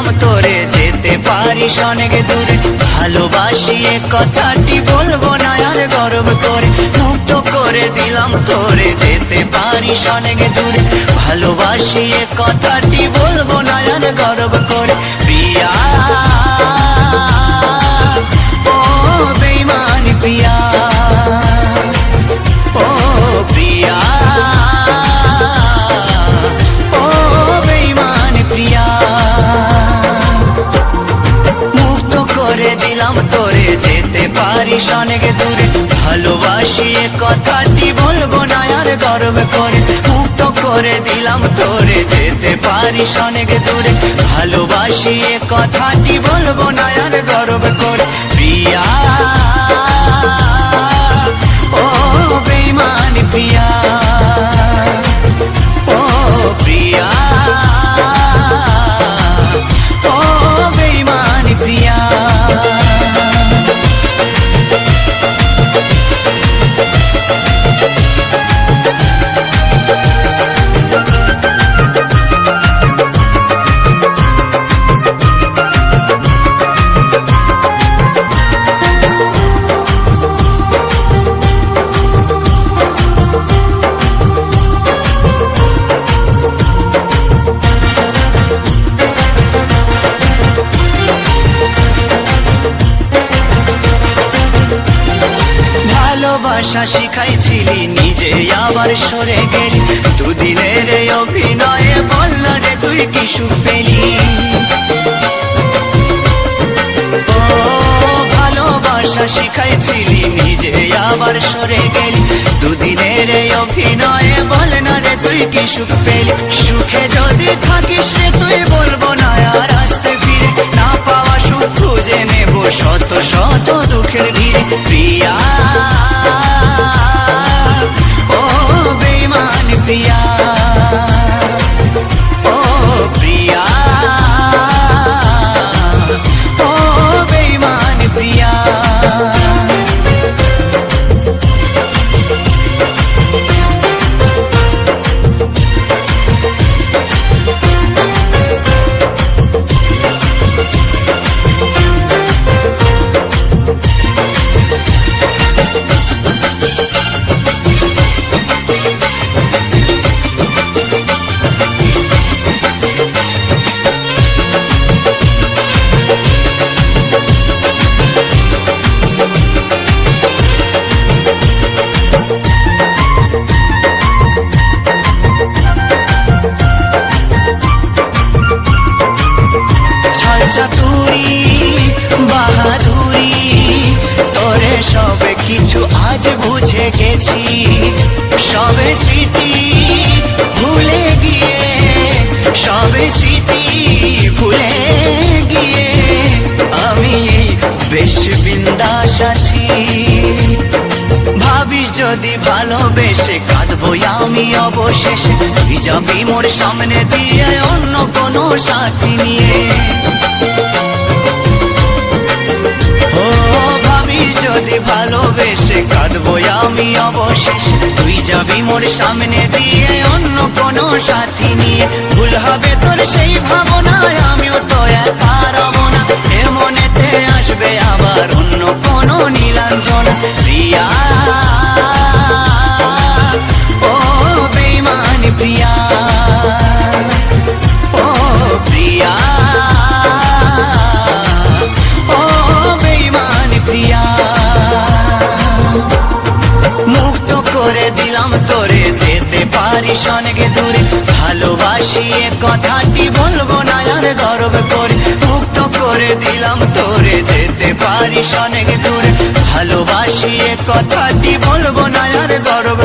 দিলাম তোরে যেতে পারিস অনেক দূরে। ভালোবাসি এ কথাটি বলবো না আর গর্ব করে, মুক্ত করে দিলাম তোরে যেতে পারিস অনেক দূরে। ভালোবাসি এ কথাটি বলবো না আর গর্ব করে। প্রিয়া ও বেঈমান প্রিয়া, ও প্রিয়া ও বেঈমান প্রিয়া, মুক্ত করে দিলাম তোরে যেতে পারিস অনেক দূরে। ভালোবাসি এ কথাটি বলবো না আর গর্ব করে, মুক্ত করে দিলাম তোরে যেতে পারিস অনেক দূরে। ভালোবাসি এ কথাটি বলবো না আর গর্ব করে। প্রিয়া ও বেঈমান প্রিয়া, ও প্রিয়া ও বেঈমান প্রিয়া। ভালোবাসা শিখাইছিলি নিজে আবার সরে গেলি, দুদিনের অভিনয়ে বলল রে তুই কি সুখ পেলি। ও ভালোবাসা শিখাইছিলি নিজে আবার সরে গেলি, দুদিনের অভিনয়ে বল না রে তুই কি সুখ পেলি। সুখে যদি থাকিস রে তুই বলবো না আর আসতে ফিরে, না পাওয়া সুখ খুঁজে নেব শত শত দুঃখের ভিড়ে। প্রিয়া ও বেঈমান প্রিয়া, ও প্রিয়া ও বেঈমান প্রিয়া। চাতুরি বাহাদুরি তোরে সবে কিছু আজ বুঝে গেছি, সবে স্মৃতি ভুলে গিয়ে, সবে স্মৃতি ভুলে গিয়ে আমি এই বেশ বিন্দাস আছি। ভাবিস যদি ভালোবেসে কাঁদবো আমি অবশেষে, তুই যাবি মোর সামনে দিয়ে অন্য কোনো সাথী নিয়ে। ও ভাবিস যদি ভালোবেসে কাঁদবো আমি অবশেষে, তুই যাবি মোর সামনে দিয়ে অন্য কোনো সাথী নিয়ে। ভুল হবে তোর সেই ভাবনায় আমিও তো একা রব না, এ মনেতে আসবে আবার অন্য কোনো নীলাঞ্জনা। প্রিয়া ও বেঈমান প্রিয়া, ও প্রিয়া ও বেঈমান প্রিয়া, মুক্ত করে দিলাম তোরে যেতে পারিস অনেক দূরে। ভালোবাসি এ কথাটি বলবো না আর গর্ব করে, মুক্ত করে দিলাম তোরে যেতে পারিস অনেক দূরে। ভালোবাসি এ কথাটি বলবো না আর গর্ব